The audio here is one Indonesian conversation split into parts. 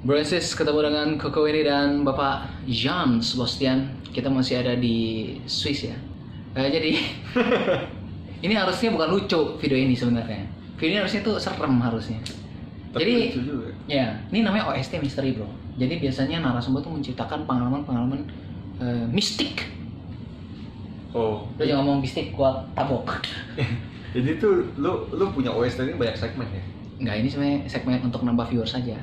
Bro and Sis, ketemu dengan Koko ini dan Bapak Jan Sebastian. Kita masih ada di Swiss ya. Jadi ini harusnya bukan lucu video ini sebenarnya. Video ini harusnya tuh serem harusnya. Tapi Jadi lucu juga. ya, ini namanya OST misteri bro. Jadi biasanya narasumber tuh menciptakan pengalaman-pengalaman mistik. Oh. Lo jangan ngomong mistik, gua tabok. Jadi tuh lu punya OST ini banyak segmen ya? Enggak, ini sebenarnya segmen untuk nambah viewers saja.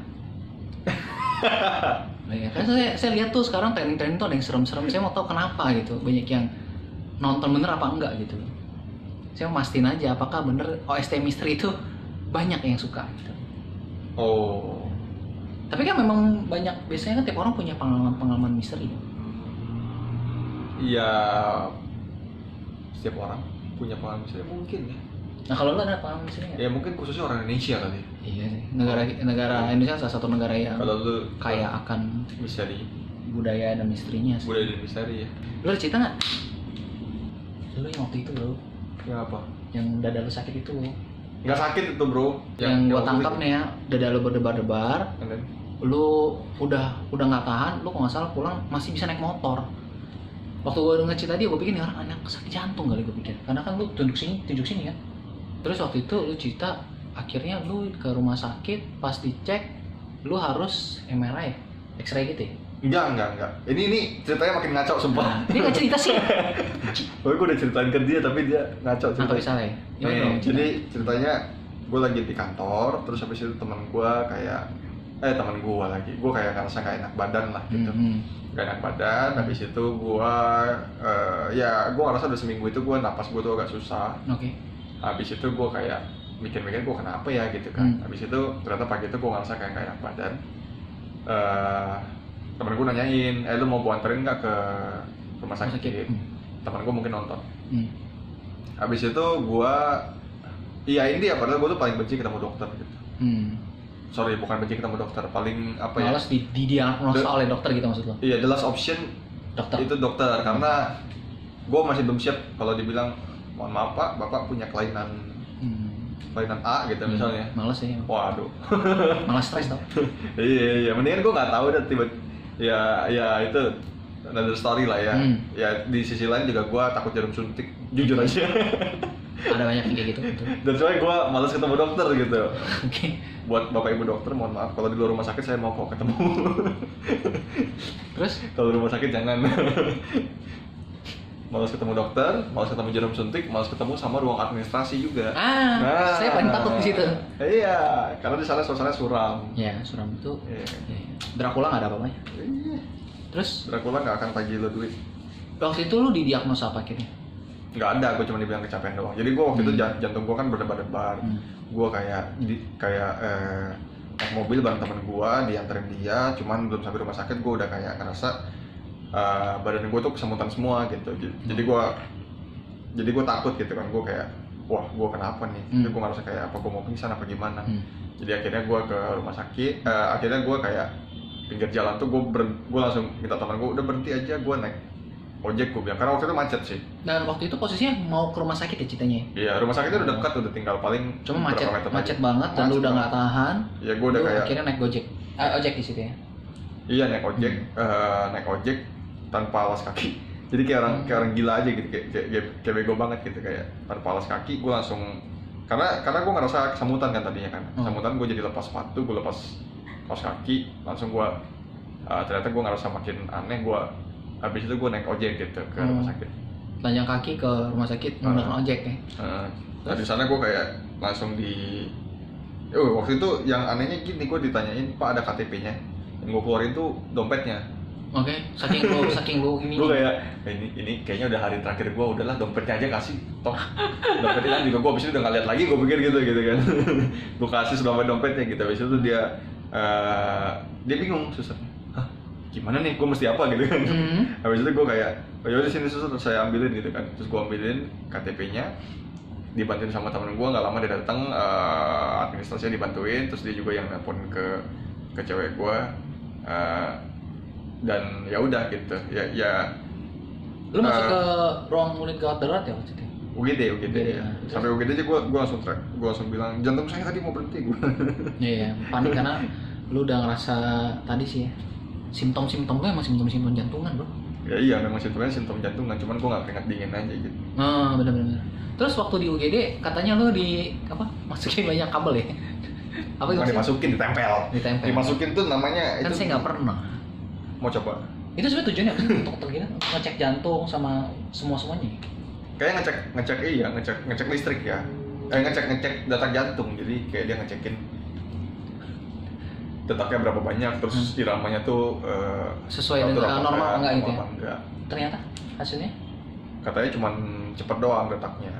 Nah, ya, kan saya lihat tuh sekarang trending-trending tuh ada yang serem-serem. Saya mau tahu kenapa gitu. Banyak yang nonton bener apa enggak gitu. Saya mau mastiin aja apakah bener OST misteri itu banyak yang suka gitu. Oh. Tapi kan memang banyak, biasanya kan tiap orang punya pengalaman misteri. Iya. Setiap orang punya pengalaman misalnya mungkin ya. Nah kalau lu ada pengalaman misteri nggak? Ya mungkin khususnya orang Indonesia kali. Iya sih. Negara Indonesia salah satu negara yang Kalau lu kaya akan misteri, budaya dan misterinya sih. budaya dan misteri ya. Lu ada cerita nggak? Lu yang waktu itu bro, Ya apa? yang dada lu sakit itu. Nggak sakit itu bro. Yang gua tangkap nih ya, dada lu berdebar-debar. And then, Lu udah nggak tahan, lu kalau nggak salah pulang masih bisa naik motor. Waktu gua denger cerita dia, gua pikir nih orang anak sakit jantung kali gua pikir. Karena kan lu tunjuk sini kan. Terus waktu itu lu cerita akhirnya lu ke rumah sakit, pas dicek lu harus MRI, X-ray gitu ya. Enggak. Ini ceritanya makin ngaco sumpah. Nah, ini nggak cerita sih. Gue udah ceritain ke dia tapi dia ngaco Nggak ceritanya. bisa ya. Gimana Nih, dong, jadi ceritanya gue lagi di kantor, terus habis itu teman gue kayak teman gue lagi, gue kayak ngerasa gak enak badan lah gitu. Gak enak badan, habis itu gue gue ngerasa udah seminggu itu gue napas gue tuh agak susah. Oke. Habis itu gue kayak mikir-mikir gue kenapa ya gitu kan. Habis itu ternyata pagi itu gue ngerasa kayak gak enak badan. Temen gue nanyain, lu mau gue anterin nggak ke rumah sakit? Temen gue mungkin nonton. Habis itu gue iyain dia, padahal gue tuh paling benci ketemu dokter gitu. Sorry, bukan benci ketemu dokter, paling apa ya? Malas didiagnosa oleh dokter gitu maksud lo? Iya, the last option Dokter. itu dokter, karena gue masih belum siap kalau dibilang, mohon maaf pak, bapak punya kelainan A gitu misalnya. Malas ya. Waduh. Malas stres tau. Iya, mendingan gue nggak tahu deh ya itu another story lah ya. Ya di sisi lain juga gue takut jarum suntik, jujur aja. Ada banyak yang kayak gitu. Dan soalnya gue malas ketemu dokter gitu. Oke. Buat bapak ibu dokter mohon maaf, kalau di luar rumah sakit saya mau kok ketemu. Terus? Kalau rumah sakit jangan. Malas ketemu dokter, malas ketemu jarum suntik, malas ketemu sama ruang administrasi juga. Saya paling takut di situ. Iya, karena di sana suasana suram. Ya, suram itu. Iya. Ya. Dracula nggak ada apa-apanya. Iya. Terus Dracula nggak akan tagih lo duit. waktu itu lu didiagnosa apa akhirnya? Nggak ada, gue cuma dibilang kecapean doang. Jadi gue waktu itu jantung gue kan berdebar-debar. Gue kayak naik mobil bareng temen gue, dianterin dia. Cuman belum sampai rumah sakit gue udah kayak ngerasa badan gue tuh kesemutan semua gitu. Jadi gue takut gitu kan. Gue kayak wah gue kenapa nih? Jadi gue ngerasa kayak apa gue mau pingsan apa gimana. Jadi akhirnya gue ke rumah sakit. Akhirnya gue kayak pinggir jalan tuh gue langsung minta teman gue udah berhenti aja, gue naik ojek gue bilang, karena waktu itu macet sih. Dan waktu itu posisinya mau ke rumah sakit ya ceritanya? Iya, rumah sakitnya udah dekat, udah tinggal paling cuma berapa macet meter banget dan lu udah nggak tahan. Iya, gue udah kayak akhirnya naik ojek di situ ya. Iya, naik ojek tanpa alas kaki. Jadi kayak orang gila aja gitu, kayak bego banget gitu, kayak tanpa alas kaki. Gue langsung karena gue ngerasa kesemutan kan tadinya kan. Kesemutan, gue jadi lepas sepatu, gue lepas kaos kaki, langsung gue ternyata gue ngerasa makin aneh. Gue habis itu gue naik ojek gitu ke rumah sakit. Telanjang kaki ke rumah sakit menggunakan ojek ya. Nah di sana gue kayak langsung waktu itu yang anehnya gini, gue ditanyain, Pak ada KTP-nya? Yang gue keluarin tuh dompetnya. Oke, saking lu ini. Gue kayak ini kayaknya udah hari terakhir gue, udahlah dompetnya aja kasih. Toh dompetnya kan juga gue abis itu udah nggak lihat lagi, gue pikir gitu kan. Gue kasih dompetnya gitu, abis itu dia bingung susternya. Gimana nih, gue mesti apa gitu kan. Habis itu gue kayak, yaudah sini suster, saya ambilin gitu kan. Terus gue ambilin KTP-nya, dibantuin sama temen gue, nggak lama dia datang, administrasinya dibantuin. Terus dia juga yang nelpon ke cewek gue, dan ya udah gitu ya. Lu masuk ke ruang unit gawat darurat ya waktu itu? UGD ya. Sampai UGD aja gue langsung bilang jantung saya tadi mau berhenti gue. Iya, panik karena lu udah ngerasa tadi sih ya, simptom-simptom lu emang simptom-simptom jantungan bro. Ya iya, memang simptomnya simptom jantungan, cuman gue nggak keringat dingin aja gitu. Bener-bener. Terus waktu di UGD katanya lu masukin banyak kabel ya? Apa itu? Bukan dimasukin, ditempel. Dimasukin tuh namanya Kan itu. saya nggak pernah. Mau coba? Itu sebenarnya tujuannya apa sih untuk gini? Ngecek jantung sama semuanya. Kayak ngecek listrik ya. Ngecek detak jantung. Jadi kayak dia ngecekin detaknya berapa banyak, terus iramanya tuh sesuai dengan normal enggak gitu ya? Enggak. Ternyata hasilnya? Katanya cuman cepet doang detaknya.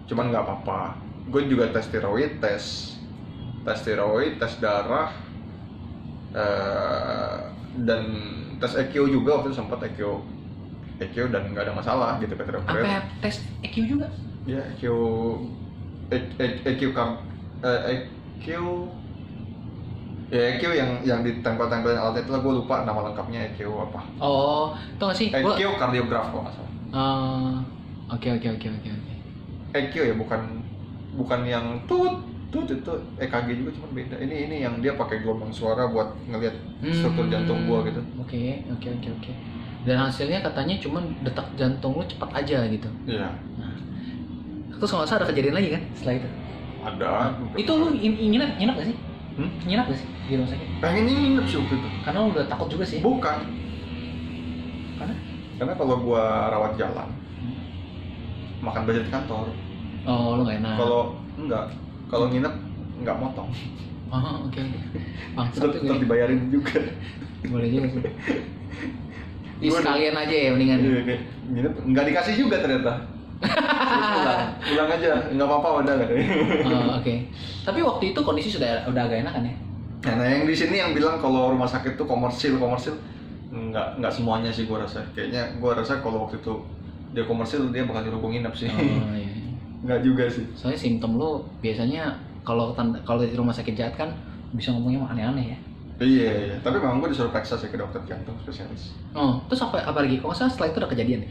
Cuman nggak apa-apa. Gue juga tes steroid, tes darah, dan tes EQ juga. Waktu itu sempat EQ dan nggak ada masalah gitu kata dokter. Apa tes EQ juga? Ya EQ EQ yang ditempel-tempelin alat itu lah, gue lupa nama lengkapnya EQ apa. Oh, tau gak sih? EQ kardiograf kalau nggak salah. Oke. EQ ya, bukan yang tut itu EKG juga, cuma beda. Ini yang dia pakai gelombang suara buat ngelihat struktur jantung gua gitu. Oke. Dan hasilnya katanya cuma detak jantung lu cepat aja gitu. Iya. Nah, terus kalau nggak salah ada kejadian lagi kan setelah itu? Ada. Itu lu nginep gak sih? Nginep gak sih di rumah sakit? Pengen nginep sih waktu itu. Karena lu udah takut juga sih. Bukan. Karena kalau gua rawat jalan, makan budget kantor. Oh, lu nggak enak. Kalau nginep nggak motong. Oke. Bangsat Tetap dibayarin juga. Boleh juga sih. Sekalian aja ya mendingan. Iya, kayak nginep nggak dikasih juga ternyata. Pulang aja, nggak apa-apa udah kan. Oke. Tapi waktu itu kondisi udah agak enak kan ya? Nah, yang di sini yang bilang kalau rumah sakit tuh komersil, nggak semuanya sih gua rasa. Kayaknya gua rasa kalau waktu itu dia komersil dia bakal nyuruh gua nginep sih. Iya. Nggak juga sih. Soalnya simptom lo biasanya kalau di rumah sakit jahat kan bisa ngomongnya aneh-aneh ya. Iya. Tapi memang gua disuruh periksa sih ke dokter jantung spesialis. Terus apa lagi? Kalau nggak salah setelah itu ada kejadian ya?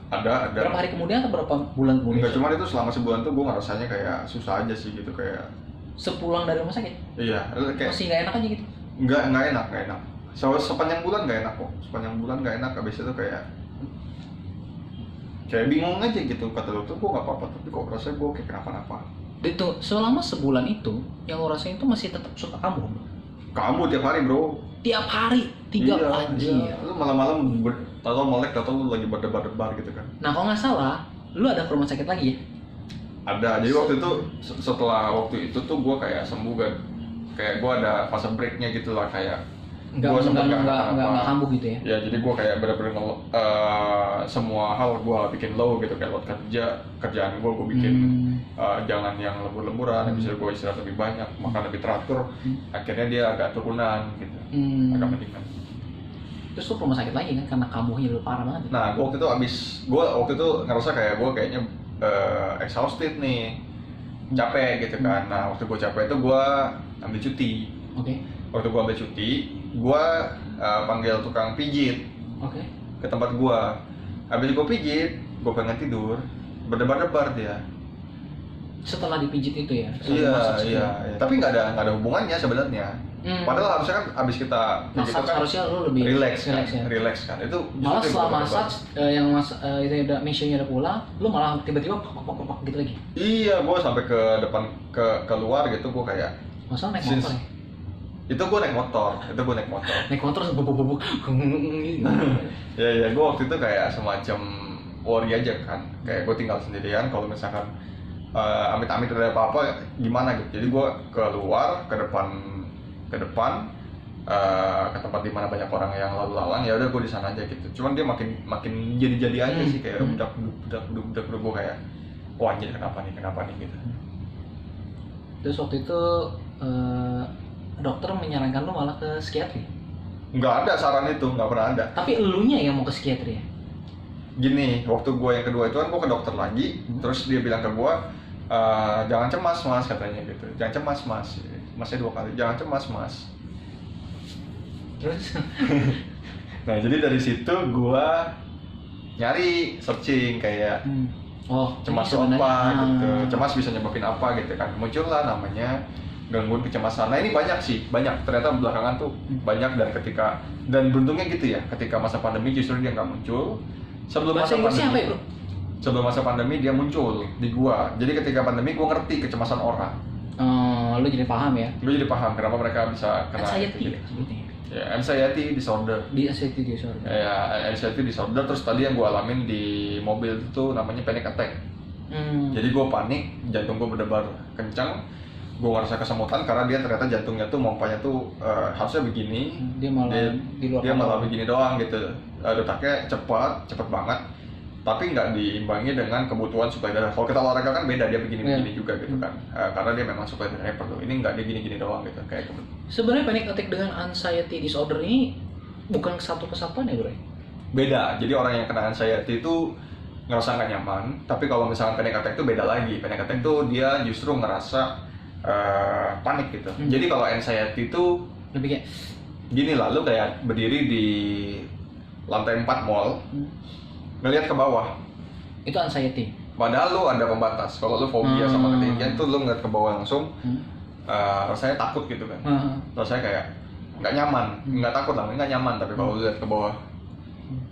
Ada. Berapa hari kemudian atau berapa bulan kemudian? Enggak, cuma itu selama sebulan tuh gua ngerasanya kayak susah aja sih gitu, kayak sepulang dari rumah sakit? Iya, kayak masih nggak enak aja gitu? Nggak enak. Sepanjang bulan nggak enak kok. Sepanjang bulan nggak enak, habis itu kayak bingung aja gitu. Kata dokter gua nggak apa-apa, tapi kok rasanya gua kayak kenapa-napa. Itu selama sebulan itu yang lo rasain itu masih tetap suka kambuh? Kambuh tiap hari bro. Tiap hari? 3 anjir. Lu malam-malam tahu melek, tahu lu lagi berdebar-debar gitu kan. Nah kalau nggak salah lu ada ke rumah sakit lagi ya? Ada. Jadi waktu itu setelah waktu itu tuh gua kayak sembuh kan. Kayak gua ada fase breaknya gitu lah, kayak nggak kambuh gitu ya? Ya jadi gue kayak bener-bener semua hal gue bikin low gitu, kayak buat kerjaan gue bikin jangan yang lembur-lemburan, habis itu gue istirahat lebih banyak, makan lebih teratur, akhirnya dia agak turunan gitu, agak mendingan. Terus lu ke rumah sakit lagi kan karena kambuhnya udah parah banget. Nah gue waktu itu ngerasa kayak gue kayaknya exhausted nih, capek gitu kan. Nah waktu gue capek itu gue ambil cuti. Waktu gue ambil cuti, gue panggil tukang pijit ke tempat gue. Habis gue pijit, gue pengen tidur, berdebar-debar dia. Setelah dipijit itu ya? Iya. Tapi nggak ada hubungannya sebenarnya. Padahal harusnya kan abis kita pijit itu kan harusnya lu lebih relax kan. Itu malah setelah massage yang itu udah missionnya udah pulang, lu malah tiba-tiba pak gitu lagi. Iya, gue sampai ke depan keluar gitu, gue kayak masalah naik motor ya? Itu gue naik motor. Naik motor bubuk Ya, gue waktu itu kayak semacam worry aja kan. Kayak gue tinggal sendirian, kalau misalkan amit-amit ada apa-apa gimana gitu. Jadi gue keluar ke depan ke tempat di mana banyak orang yang lalu lalang, ya udah gue di sana aja gitu. Cuman dia makin jadi aja sih, kayak budak gue kayak wah anjir kenapa nih gitu. Terus waktu itu dokter menyarankan lo malah ke psikiatri? Nggak ada saran itu, nggak pernah ada. Tapi elunya yang mau ke psikiatri ya? Gini, waktu gue yang kedua itu kan gue ke dokter lagi, terus dia bilang ke gue, jangan cemas mas katanya gitu, jangan cemas mas, masnya 2 kali, jangan cemas mas. Terus? Nah jadi dari situ gue nyari searching kayak cemas apa gitu, cemas bisa nyebabin apa gitu kan. Muncullah namanya gangguan kecemasan. Nah ini banyak sih, banyak ternyata belakangan tuh banyak, dan beruntungnya gitu ya, ketika masa pandemi justru dia nggak muncul. Sebelum Bahasa masa Inggrisnya apa pandemi, ya bro? sebelum masa pandemi dia muncul di gua. Jadi ketika pandemi gua ngerti kecemasan orang. Lu jadi paham ya? Gue jadi paham kenapa mereka bisa kena Anxiety gitu. sebutnya. Ya, anxiety disorder. Di anxiety disorder. Ya, anxiety disorder. Terus tadi yang gue alamin di mobil itu namanya panic attack. Jadi gue panik, jantung gue berdebar kencang, gue ngerasa kesemutan karena dia ternyata jantungnya tuh pompanya tuh harusnya begini, Dia malah di luar dia kapal. malah begini doang gitu. Detaknya cepat banget, tapi nggak diimbangi dengan kebutuhan suplai darah. Kalau kita olahraga kan beda, dia begini-begini juga gitu kan, karena dia memang suplai darahnya perlu. Ini nggak, dia gini-gini doang gitu kayak. Sebenarnya panic attack dengan anxiety disorder ini bukan satu kesatuan ya bro? Beda. Jadi orang yang kena anxiety itu ngerasa nggak nyaman, tapi kalau misalkan panic attack itu beda lagi. Panic attack itu dia justru ngerasa panik gitu. Jadi kalau anxiety itu Lebih kayak gini lah, lu kayak berdiri di lantai 4 mall, ngelihat ke bawah. itu anxiety. Padahal lu ada pembatas. Kalau lu fobia sama ketinggian tuh lu ngeliat ke bawah langsung, rasanya takut gitu kan. Rasanya kayak nggak nyaman, nggak takut lah, nggak nyaman. Tapi kalau lu lihat ke bawah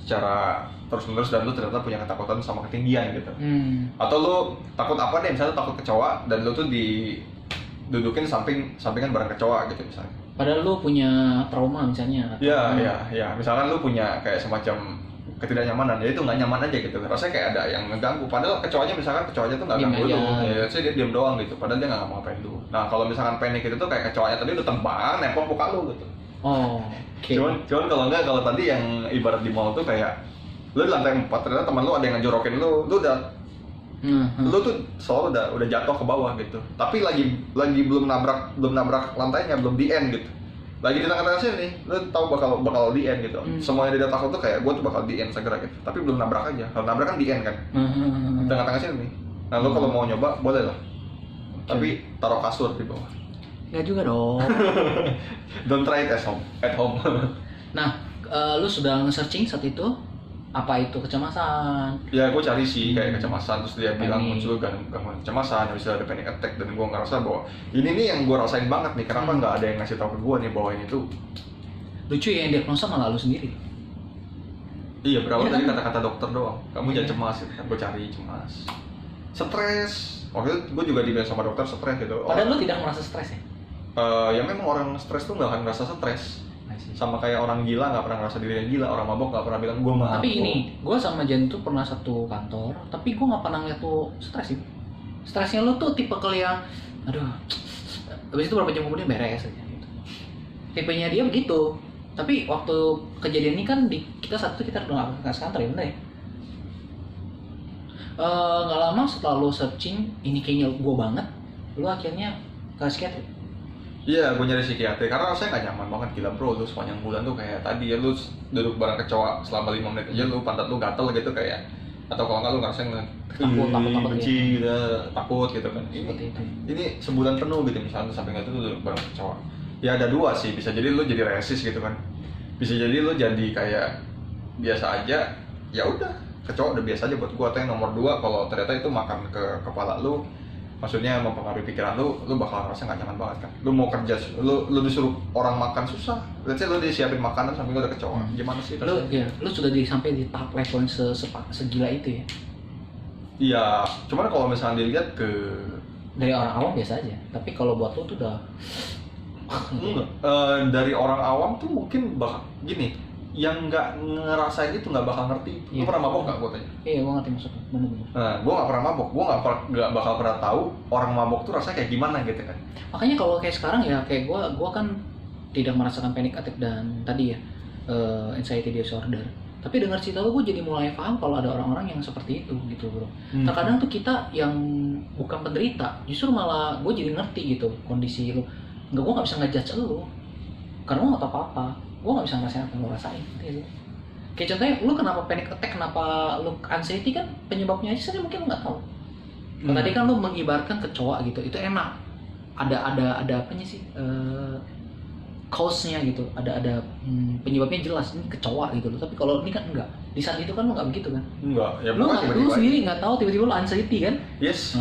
secara terus-menerus dan lu ternyata punya ketakutan sama ketinggian gitu. Atau lu takut apa deh, misalnya takut kecoa dan lu tuh didudukin sampingan barang kecoa gitu misalnya. Padahal lu punya trauma misalnya. Iya. Misalkan lu punya kayak semacam ketidaknyamanan, ya itu nggak nyaman aja gitu. Rasanya kayak ada yang ngeganggu. Padahal kecoanya tuh nggak Diem ganggu aja. lu. Ya, saya dia diem doang gitu. Padahal dia nggak ngapain lu. Nah kalau misalkan panik itu tuh kayak kecoanya tadi udah terbang, nempel muka lu gitu. Oh, oke. Cuman kalau tadi yang ibarat di mall tuh kayak lu di lantai 4 ternyata teman lu ada yang ngejorokin lu lu tuh soalnya udah jatuh ke bawah gitu. Tapi lagi belum nabrak lantainya, belum di end gitu. Lagi di tengah-tengah sini, lu tahu bakal di end gitu. Semuanya dia takut tuh kayak gua tuh bakal di end segera gitu. Tapi belum nabrak aja. Kalau nabrak kan di end kan. Di tengah-tengah sini. Nah, lu kalau mau nyoba boleh lah. Tapi taruh kasur di bawah. Nggak juga dong. Don't try it at home. Nah, lu sudah nge-searching saat itu apa itu kecemasan? Ya, gue cari sih kayak kecemasan, terus dia bilang Panik. muncul gangguan kecemasan, habis itu ada panic attack, dan gue ngerasa bahwa ini nih yang gue rasain banget nih, kenapa nggak ada yang ngasih tahu ke gue nih bahwa ini tuh. Lucu ya, yang diagnosa malah lu sendiri. Iya, berawal Iya dari kan? kata-kata dokter doang. Kamu jangan cemas gitu kan, gue cari cemas. Stres. Waktu itu gue juga dibilang sama dokter stres gitu. Padahal lu tidak merasa stres ya? Ya memang orang stres tuh nggak akan ngerasa stres. Sama kayak orang gila nggak pernah ngerasa dirinya gila, orang mabok nggak pernah bilang gue mabok. Tapi ini, gue sama Jan tuh pernah satu kantor, tapi gue nggak pernah ngeliat tuh stres sih. Stresnya lu tuh tipe yang, aduh, habis itu berapa jam kemudian beres aja gitu. Tipenya dia begitu. Tapi waktu kejadian ini kan kita saat itu kita udah nggak sekantor ya, bener ya? Nggak lama setelah lu searching, ini kayaknya gue banget, lu akhirnya ke psikiatri. Iya, gue nyari psikiatri karena rasanya nggak nyaman banget, gila bro. Lu sepanjang bulan tuh kayak tadi ya, lu duduk bareng kecoa selama 5 menit aja lu pantat lu gatel gitu kayak, atau kalau nggak lu ngerasain Takut benci takut gitu kan. Seperti itu. Ini sebulan penuh gitu misalnya tuh sampai nggak tuh duduk bareng kecoa. Ya ada dua sih, bisa jadi lu jadi resist gitu kan, bisa jadi lu jadi kayak biasa aja, ya udah kecoa udah biasa aja buat gua. Atau yang nomor 2, kalau ternyata itu makan ke kepala lu, maksudnya mempengaruhi pikiran lu bakal ngerasa nggak nyaman banget kan. Lu mau kerja, lu disuruh orang makan susah. Let's say lu disiapin makanan sampai lu udah kecoa, gimana sih Lu rasanya? lu sudah sampai di tahap level yang segila itu ya? Iya, cuman kalau misalnya dilihat ke Dari orang awam biasa aja, tapi kalau buat lu tuh udah enggak, dari orang awam tuh mungkin gini, yang nggak ngerasain itu nggak bakal ngerti. Lu Iya. pernah mabok nggak gue tanya? Iya, gue ngerti maksudnya, bener-bener. Nah, gue nggak pernah mabok, gue nggak bakal pernah tahu orang mabok tuh rasanya kayak gimana gitu kan. Makanya kalau kayak sekarang ya, kayak gue kan tidak merasakan panic attack dan tadi ya anxiety disorder. Tapi dengar cerita lu, gue jadi mulai paham kalau ada orang-orang yang seperti itu gitu bro. Terkadang tuh kita yang bukan penderita, justru malah gue jadi ngerti gitu kondisi lu. Gue nggak bisa ngejudge lu, karena gue nggak tahu apa-apa. Gue nggak bisa ngerasain apa yang lu rasain. Gitu. Kayak contohnya, lu kenapa panic attack, kenapa lu anxiety kan penyebabnya aja sebenarnya mungkin lu nggak tahu. Kalau tadi kan lu mengibarkan kecoa gitu, itu enak. Ada apanya sih? Cause-nya gitu, ada penyebabnya jelas, ini kecoa gitu loh. Tapi kalau ini kan enggak, di saat itu kan lu nggak begitu kan? Enggak, ya Lu bukan nggak, lu sendiri nggak tahu, tiba-tiba lu anxiety kan? Yes,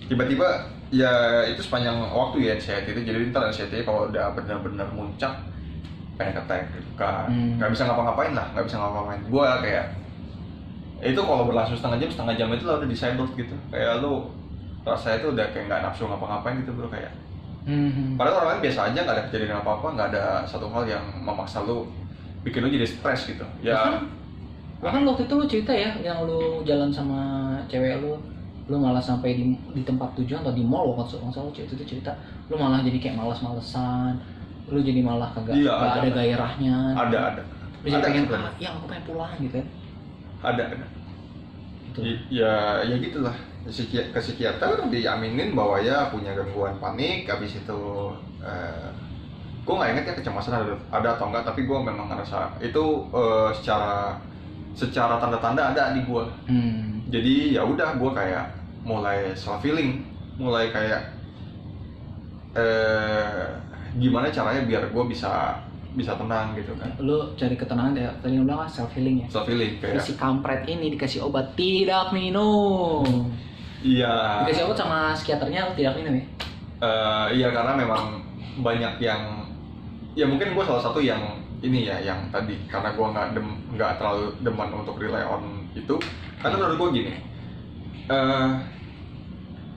tiba-tiba Ya itu sepanjang waktu ya anxiety itu. Jadi ntar anxiety kalau udah benar-benar muncak, panic attack gitu kan. Nggak bisa ngapa-ngapain lah, nggak bisa ngapa-ngapain. Gue kayak itu kalau berlangsung setengah jam itu lo udah disabled gitu. Kayak lu rasanya itu udah kayak nggak nafsu ngapa-ngapain gitu bro, kayak. Padahal orang lain biasa aja, nggak ada kejadian apa-apa, nggak ada satu hal yang memaksa lu, bikin lu jadi stres gitu. Ya. Bahkan waktu itu lu cerita ya, yang lu jalan sama cewek lu malah sampai di tempat tujuan atau di mall waktu itu cerita, lu malah jadi kayak malas-malesan, lu jadi malah kagak Iya, nggak ada gairahnya. Ada. Lu jadi pengen sebenarnya. ya aku pengen pulang gitu kan. Ada. Gitu. Ya gitulah. Ke psikiater diaminin bahwa ya punya gangguan panik. Habis itu gue nggak inget ya kecemasan ada atau enggak, tapi gue memang ngerasa itu secara tanda-tanda ada di gue. Jadi ya udah gue kayak mulai self healing, mulai kayak gimana caranya biar gue bisa tenang gitu kan. Lu cari ketenangan kayak tadi lu bilang self healing ya. Self healing kayak. Si kampret ini dikasih obat tidak minum. Iya. Dikasih obat sama psikiaternya lu tidak minum ya? Iya karena memang banyak yang ya mungkin gue salah satu yang ini ya yang tadi karena gue nggak terlalu demen untuk rely on itu. Karena menurut gue gini,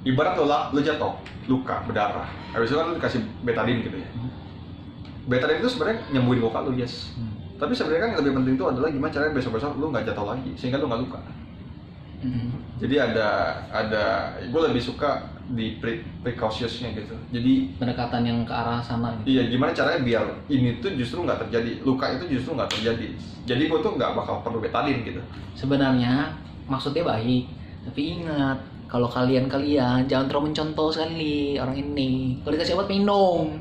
ibarat lo jatuh, luka, berdarah, habis itu kan lo dikasih betadine gitu ya. Betadine itu sebenarnya nyembuhin luka lo, yes. Tapi sebenarnya kan yang lebih penting itu adalah gimana caranya besok-besok lo nggak jatuh lagi, sehingga lo nggak luka. Jadi ada gue lebih suka di precautious-nya gitu. Jadi pendekatan yang ke arah sana gitu. Iya, gimana caranya biar ini tuh justru nggak terjadi, luka itu justru nggak terjadi. Jadi gue tuh nggak bakal perlu betadine gitu. Sebenarnya maksudnya baik, tapi ingat kalau kalian jangan terlalu mencontoh sekali orang ini. Kalau dikasih obat minum.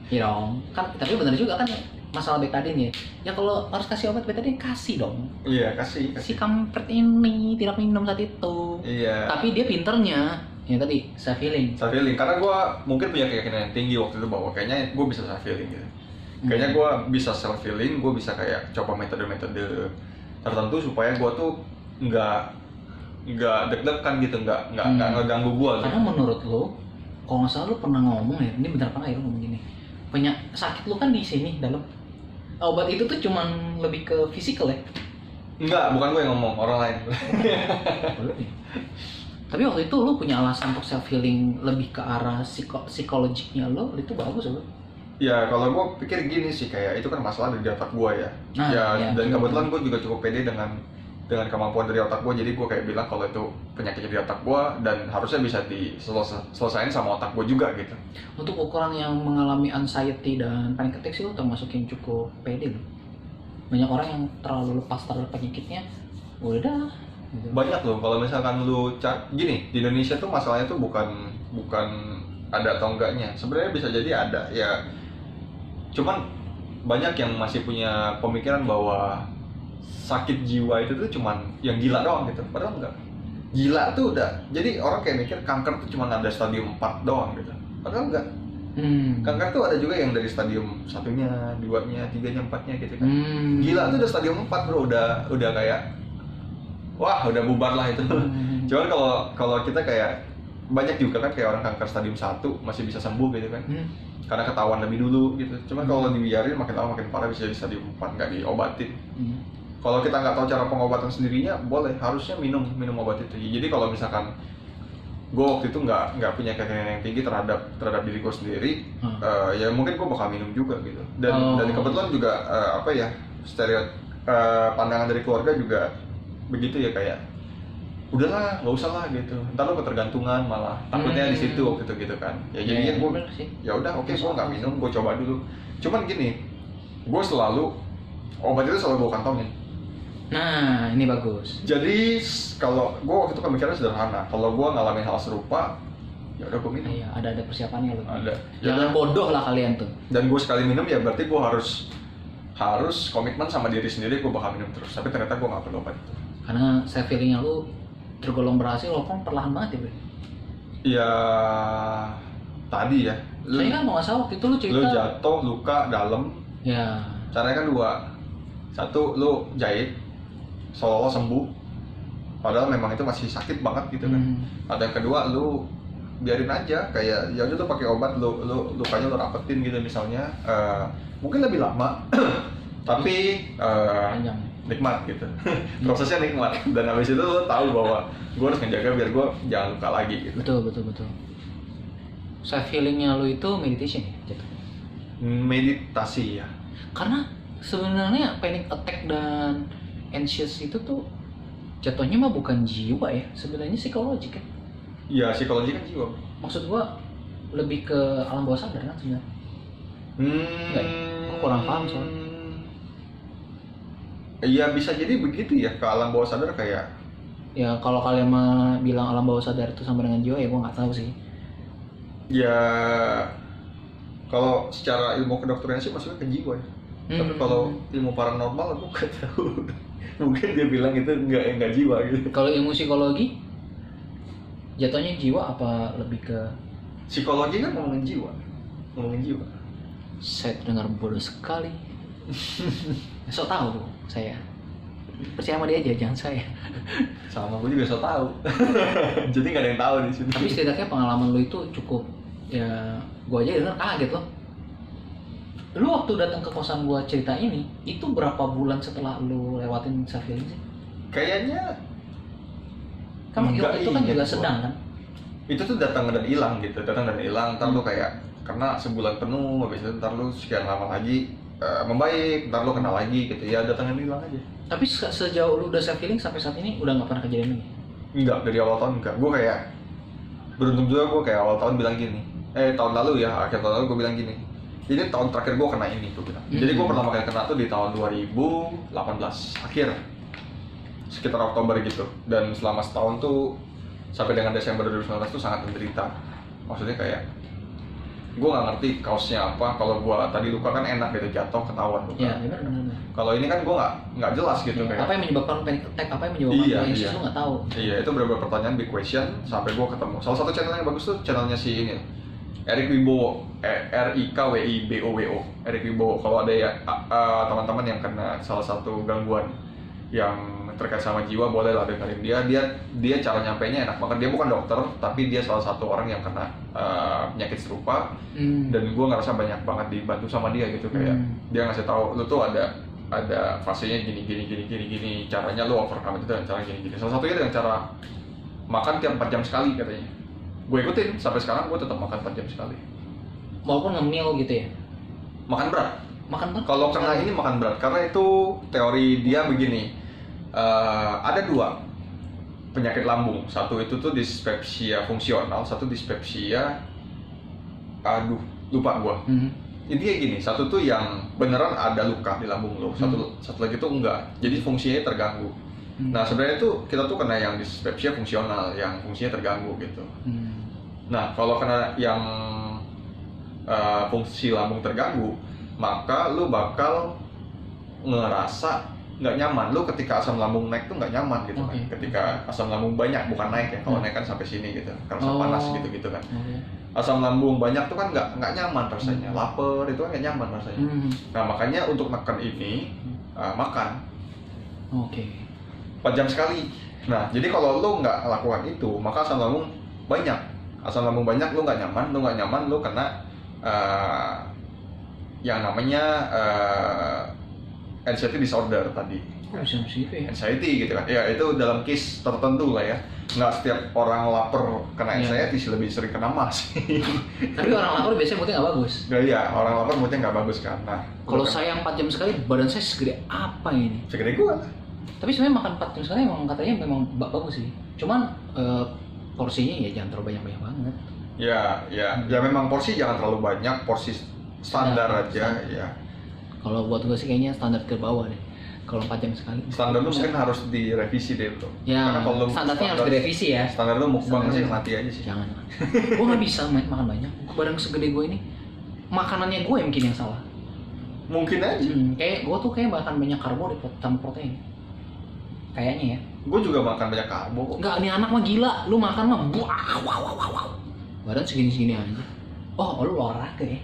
Iya dong. Kan tapi benar juga kan masalah betadine ya. Ya kalau harus kasih obat betadine kasih dong. Iya, kasih. Si kampret ini tidak minum saat itu. Iya. Tapi dia pinternya yang tadi self healing. Self healing karena gue mungkin punya keyakinan yang tinggi waktu itu bahwa kayaknya gue bisa self healing gitu. Kayaknya gue bisa self healing, gue bisa kayak coba metode-metode tertentu supaya gue tuh nggak deg-degan gitu, nggak ngeganggu gue. Gitu. Karena menurut lo, kalau nggak salah lo pernah ngomong ya, ini bener apa nggak ya lo ngomong gini? Sakit lo kan di sini dalam. Obat itu tuh cuman lebih ke fisikal ya? Enggak, bukan gue yang ngomong, orang lain. Tapi waktu itu lo punya alasan untuk self healing lebih ke arah psikologiknya lo, itu bagus lo. Ya kalau gue pikir gini sih, kayak itu kan masalah dari otak gue ya. Dan kebetulan gue juga cukup pede dengan kemampuan dari otak gue, jadi gue kayak bilang kalau itu penyakit di otak gue dan harusnya bisa diselesain sama otak gue juga gitu. Untuk ukuran yang mengalami anxiety dan panic attack sih lo termasuk yang cukup pede lo. Banyak orang yang terlalu lepas terhadap penyakitnya, udah. Gitu. Banyak loh, kalau misalkan lu gini di Indonesia tuh masalahnya tuh bukan ada atau enggaknya, sebenarnya bisa jadi ada ya. Cuman banyak yang masih punya pemikiran bahwa sakit jiwa itu tuh cuman yang gila doang gitu, padahal enggak. Gila tuh udah, jadi orang kayak mikir kanker tuh cuma ada stadium 4 doang gitu, padahal enggak. Kanker tuh ada juga yang dari stadium 1-nya, 2-nya, 3-nya, 4-nya gitu kan. Gila tuh udah stadium 4 bro, udah kayak wah udah bubar lah itu. Cuman kalau kita kayak banyak juga kan kayak orang kanker stadium 1 masih bisa sembuh gitu kan. Karena ketahuan lebih dulu gitu. Cuman kalau dibiarin makin lama makin parah bisa jadi stadium 4 nggak diobatin. Kalau kita nggak tahu cara pengobatan sendirinya, boleh harusnya minum obat itu. Jadi kalau misalkan gue waktu itu nggak punya keyakinan yang tinggi terhadap diri gue sendiri, ya mungkin gue bakal minum juga gitu. Dan kebetulan juga pandangan dari keluarga juga begitu ya, kayak udahlah nggak usah lah gitu, ntar lo ketergantungan malah takutnya di situ waktu itu gitu kan. Ya jadinya gue ya udah oke, gue nggak minum, gue coba dulu. Cuman gini, gue selalu obat itu selalu gue kantongin. Nah ini bagus. Jadi kalau gue waktu itu pemikirannya sederhana, kalau gue ngalamin hal serupa ya udah gue minum. Iya, ada persiapannya loh. Ada. Jangan bodoh lah kalian tuh. Dan gue sekali minum ya berarti gue harus komitmen sama diri sendiri, gue bakal minum terus. Tapi ternyata gue nggak perlu obat itu. Karena self healingnya lu tergolong berhasil walaupun perlahan banget ya, Bro. Ya tadi ya. Saya kan mau nggak salah waktu itu lu cerita. Lu jatuh, luka dalam. Ya. Caranya kan 2. 1, lu jahit, seolah sembuh. Padahal memang itu masih sakit banget gitu kan. Atau yang kedua, lu biarin aja, kayak ya udah tuh pakai obat, lukanya lu rapetin gitu misalnya. Mungkin lebih lama tapi Panjang. nikmat gitu. Prosesnya nikmat, dan habis itu lo tahu bahwa gue harus ngejaga biar gue jangan luka lagi gitu. Betul. Self healingnya lu itu meditation ya jatuhnya? Meditasi ya. Karena sebenarnya panic attack dan anxious itu tuh jatuhnya mah bukan jiwa ya, sebenarnya psikologi kan. Ya psikologi kan jiwa. Maksud gua lebih ke alam bawah sadar kan sebenarnya. Nggak ya? Gua kurang paham soalnya. Iya bisa jadi begitu ya, ke alam bawah sadar kayak. Ya kalau kalian mah bilang alam bawah sadar itu sama dengan jiwa ya gua nggak tahu sih. Ya kalau secara ilmu kedokteran sih maksudnya ke jiwa ya. Tapi kalau ilmu paranormal aku nggak tahu. Mungkin dia bilang itu nggak jiwa gitu. Kalau ilmu psikologi jatuhnya jiwa apa lebih ke Psikologi kan ngomongin jiwa. saya dengar bodoh sekali. Sok tahu saya. Percaya sama dia aja, jangan saya. Sama gue juga so tahu. Jadi nggak ada yang tahu di sini. Tapi setidaknya pengalaman lu itu cukup ya, gua aja denger kaget loh. Lu waktu datang ke kosan gua cerita ini, itu berapa bulan setelah lu lewatin self healing sih? Kayaknya Kan Enggak, itu kan inget juga gua. sedang kan? itu tuh datang dan hilang gitu, ntar lu kayak karena sebulan penuh, habis itu ntar lu sekian lama lagi membaik, ntar lu kena lagi gitu ya, datang dan hilang aja. Tapi sejauh lu udah self healing sampai saat ini udah nggak pernah kejadian ini? Enggak, dari awal tahun enggak. Gue kayak beruntung juga, gue kayak awal tahun bilang gini, tahun lalu ya, akhir tahun lalu gue bilang gini, ini tahun terakhir gue kena ini, gue bilang. Jadi gue pertama kali kena tuh di tahun 2018 akhir, sekitar Oktober gitu. Dan selama setahun tuh sampai dengan Desember 2019 tuh sangat menderita. Maksudnya kayak gue nggak ngerti kaosnya apa. Kalau gue tadi luka kan enak gitu, jatuh ketahuan luka. Ya benar. Kalau ini kan gue nggak jelas gitu, Ya, kayak apa yang menyebabkan panic attack, apa yang menyebabkan Iya, anxious, iya. lu nggak tahu. Iya, itu beberapa pertanyaan, big question, sampai gue ketemu. Salah satu channel yang bagus tuh channelnya si ini, Eric Wibowo, RIKWIBOWO, Eric Wibowo. Kalau ada ya teman-teman yang kena salah satu gangguan yang terkait sama jiwa, boleh lah dengerin dia cara nyampainya enak banget. Dia bukan dokter, tapi dia salah satu orang yang kena penyakit serupa. Dan gue ngerasa banyak banget dibantu sama dia gitu, kayak dia ngasih tahu lu tuh ada fasenya gini, caranya lu overcome itu dengan cara gini. Salah satunya dengan cara makan tiap 4 jam sekali katanya. Gue ikutin, sampai sekarang gue tetap makan 4 jam sekali. Walaupun ngemil gitu ya. Makan berat. Kalau Kalau kena ini makan berat, karena itu teori dia begini. Ada 2 penyakit lambung. Satu itu tuh dispepsia fungsional, satu dispepsia, aduh lupa gua. Intinya gini, satu tuh yang beneran ada luka di lambung lo, satu lagi tuh enggak, jadi fungsinya terganggu. Nah sebenarnya tuh kita tuh kena yang dispepsia fungsional, yang fungsinya terganggu gitu. Nah kalau kena yang fungsi lambung terganggu, maka lu bakal ngerasa nggak nyaman. Lu ketika asam lambung naik tuh nggak nyaman gitu kan. Ketika asam lambung banyak, bukan naik ya, kalau naik kan sampai sini gitu, karena panas gitu kan. Asam lambung banyak tuh kan nggak nyaman rasanya, lapar itu kan nggak nyaman rasanya. Nah makanya untuk neken ini makan 4 jam sekali. Nah jadi kalau lu nggak lakukan itu, maka asam lambung banyak, lu nggak nyaman, lu kena yang namanya anxiety disorder tadi. Anxiety gitu kan. Ya itu dalam case tertentu lah ya. Nggak setiap orang lapar kena anxiety sih, lebih sering kena mas. Tapi orang lapar biasanya moodnya nggak bagus. Iya, orang lapar moodnya nggak bagus kan. Nah, kalau saya 4 jam sekali, badan saya segede apa ini? Segede gua. Tapi sebenarnya makan 4 jam sekali emang katanya memang bagus sih. Cuman porsinya ya jangan terlalu banyak banget. Ya memang porsi jangan terlalu banyak, porsi standar aja ya. Kalau buat gue sih kayaknya standar ke bawah deh. Kalau 4 jam sekali. Standar lu mungkin harus direvisi deh tuh. Ya, karena kalau standarnya harus direvisi ya. Standar lu mukbang sih mati aja sih. Jangan. Gue nggak bisa makan banyak. Badan segede gue ini, makanannya gue yang mungkin yang salah. Mungkin aja. Kayak gue tuh kayak makan banyak karbo tanpa protein. Kayaknya ya. Gue juga makan banyak karbo kok. Enggak, ini anak mah gila. Lu makan mah wow. Badan segini aja. Oh, lu olahraga ya?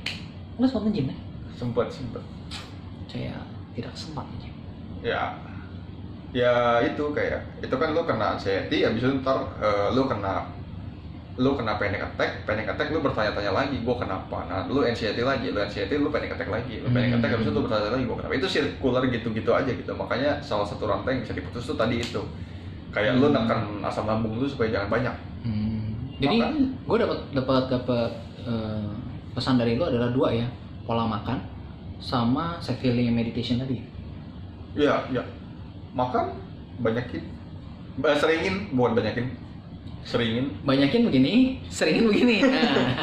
Lu sempat nge-gym ya? Sempet. Saya tidak sempat aja. Ya itu kayak itu kan lu kena anxiety, abis itu ntar lu kena lu kena panic attack lu bertanya-tanya lagi gue kenapa, nah lu anxiety lagi, lu panic attack lagi, lu panic attack habis itu lu bertanya lagi gue kenapa, itu circular gitu-gitu aja gitu. Makanya salah satu rantai yang bisa diputus tuh tadi itu kayak lu neken asam lambung lu supaya jangan banyak. Jadi gue dapat pesan dari lu adalah 2 ya, pola makan sama self healing meditation tadi. Iya, makan banyakin, seringin begini, seringin begini. Nah,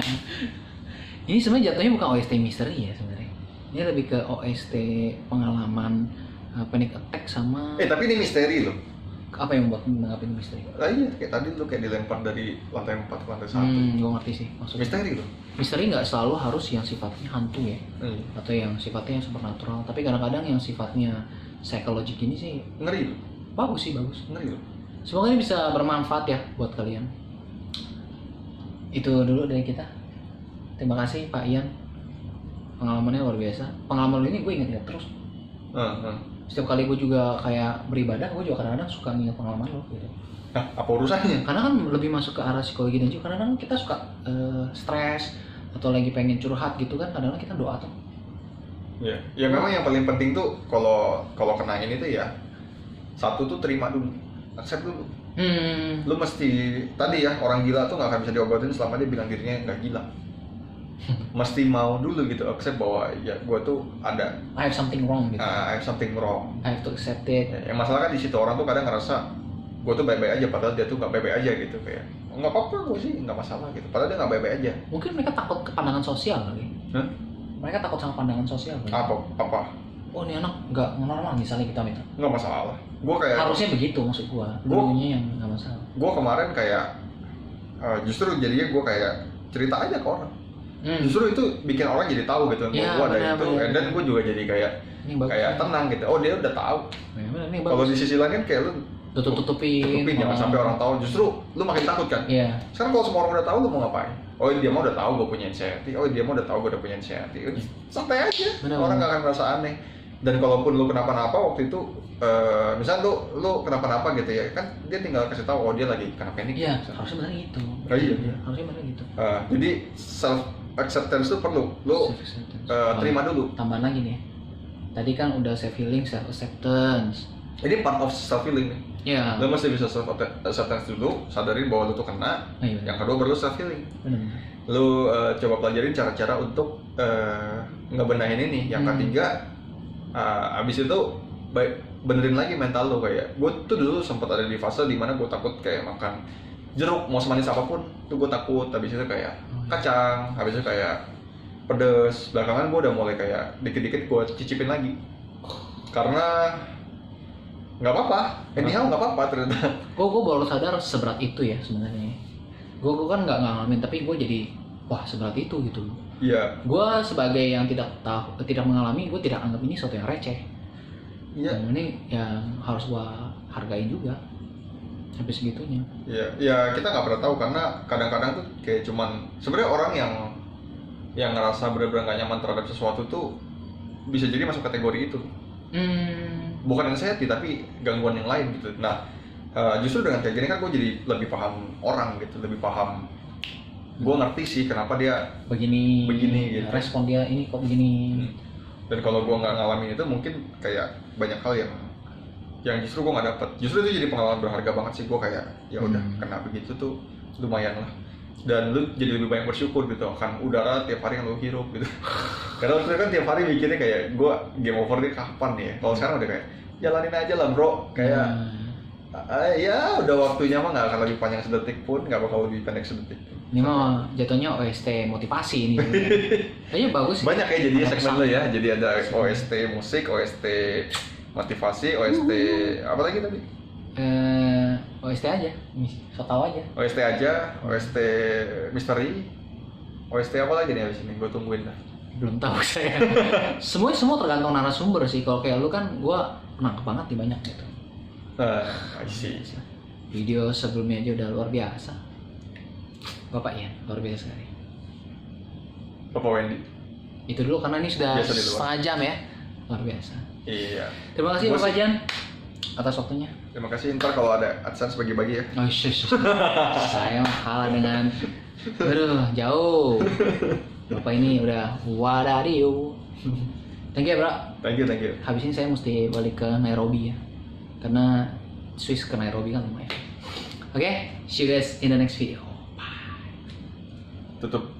ini sebenarnya jatuhnya bukan OST misteri ya sebenarnya. Ini lebih ke OST pengalaman panic attack sama. Tapi ini misteri loh. Apa yang membuat menganggap ini misteri? Iya, kayak tadi lu kayak dilempar dari lantai 4 ke lantai 1. Gue ngerti sih maksudnya. Misteri loh. Misteri nggak selalu harus yang sifatnya hantu ya, atau yang sifatnya supernatural. Tapi kadang-kadang yang sifatnya psikologik ini sih ngeri loh. Bagus. Ngeri loh. Semoga ini bisa bermanfaat ya buat kalian. Itu dulu dari kita. Terima kasih Pak Ian. Pengalamannya luar biasa. Pengalaman lu ini gue inget terus. Setiap kali gue juga kayak beribadah, gue juga kadang-kadang suka nginget pengalaman lo gitu. Nah, apa urusannya? Karena kan lebih masuk ke arah psikologi dan juga kadang-kadang kita suka stres atau lagi pengen curhat gitu kan, kadang-kadang kita doa tuh. Ya memang yang paling penting tuh kalau kena ini tuh ya, satu tuh terima dulu, accept dulu. Lu mesti tadi ya, orang gila tuh nggak akan bisa diobatin selama dia bilang dirinya nggak gila. Mesti mau dulu gitu, accept bahwa ya gue tuh ada I have something wrong gitu. I have something wrong. I have to accept it. Yang masalah kan di situ orang tuh kadang ngerasa gue tuh baik-baik aja, padahal dia tuh nggak baik-baik aja gitu, kayak nggak apa-apa gue sih nggak masalah gitu, padahal dia nggak baik-baik aja. Mungkin mereka takut ke pandangan sosial kali. Mereka takut sama pandangan sosial kali. Apa? Oh ini anak nggak normal misalnya kita minta. Nggak masalah. Gue kayak harusnya begitu maksud gue. Dulunya yang nggak masalah. Gue kemarin kayak justru jadinya gue kayak cerita aja ke orang. Justru itu bikin orang jadi tahu gitu, gue ada itu, dan gue juga jadi kayak tenang gitu. Oh dia udah tahu. Kalau di sisi lain kan kayak lu tutupin jangan sampai orang tahu. Justru lu makin takut kan. Sekarang kalau semua orang udah tahu, lu mau ngapain? Oh dia mau udah tahu gue punya anxiety. Oh dia mau udah tahu gue udah punya anxiety. Santai aja. Orang nggak akan merasa aneh. Dan kalaupun lu kenapa-napa waktu itu, misalnya lu kenapa-napa gitu ya, kan dia tinggal kasih tahu oh dia lagi kena panik. Iya, harusnya benar gitu. Iya. Harusnya benar gitu. Jadi self acceptance itu perlu, lu terima dulu. Tambahan lagi nih, tadi kan udah self healing, self acceptance. Ini part of self healing nih. Iya. Lu mesti bisa self acceptance dulu, sadarin bahwa lu tuh kena. Yang kedua baru self healing. Lu coba pelajarin cara-cara untuk ngebenahin ini. Yang ketiga, abis itu benerin lagi mental lu. Kayak gue tuh dulu sempat ada di fase dimana gue takut kayak makan jeruk mau semanis apapun tuh gue takut. Habis itu kayak kacang, habis itu kayak pedes. Belakangan gue udah mulai kayak dikit-dikit gue cicipin lagi karena nggak apa-apa, anyhow nggak apa-apa ternyata. Gue baru sadar seberat itu ya sebenarnya. Gue kan nggak ngalamin, tapi gue jadi wah seberat itu gitu. Iya. Gue sebagai yang tidak mengalami, gue tidak anggap ini sesuatu yang receh. Iya. Ini yang harus gue hargain juga. Sampai segitunya. Ya kita nggak pernah tahu karena kadang-kadang tuh kayak cuman sebenarnya orang yang ngerasa benar-benar nggak nyaman terhadap sesuatu tuh bisa jadi masuk kategori itu. Bukan anxiety tapi gangguan yang lain gitu. Nah justru dengan kayak gini kan gue jadi lebih paham orang gitu, lebih paham. Gue ngerti sih kenapa dia begini gitu. Respon dia ini kok begini. Dan kalau gue nggak ngalamin itu mungkin kayak banyak hal yang justru gue nggak dapet. Justru itu jadi pengalaman berharga banget sih. Gue kayak ya udah kena begitu tuh lumayan lah. Dan lu jadi lebih banyak bersyukur gitu akan udara tiap hari yang lu hirup gitu. Karena waktu itu kan tiap hari mikirnya kayak gue game over nih kapan ya. Kalau sekarang udah kayak jalanin aja lah bro. Kayak ya udah waktunya mah nggak akan lebih panjang sedetik pun, nggak bakal lebih pendek sedetik. Ini mah jatuhnya OST motivasi ini. Kayaknya bagus. Banyak ya jadinya segmen lo ya. Jadi ada OST musik, OST motivasi, OST apa lagi tadi? OST aja, so tau aja. OST aja, OST misteri, OST apa lagi nih abis ini? Gue tungguin dah. Belum tahu saya. semua tergantung narasumber sih. Kalau kayak lu kan, gue nangkep banget nih banyak gitu. I see. Video sebelumnya aja udah luar biasa. Bapak Ian, luar biasa sekali. Bapak Wendy. Itu dulu karena ini sudah setengah jam ya. Luar biasa. Iya. Terima kasih Bapak Jan. atas waktunya. Terima kasih, ntar kalau ada AdSense bagi-bagi ya. Oh, saya mah kalah dengan, aduh jauh. Bapak ini udah wadadiu. Thank you bro. Thank you. Habis ini saya mesti balik ke Nairobi ya, karena Swiss ke Nairobi kan lumayan. Oke, see you guys in the next video. Tutup.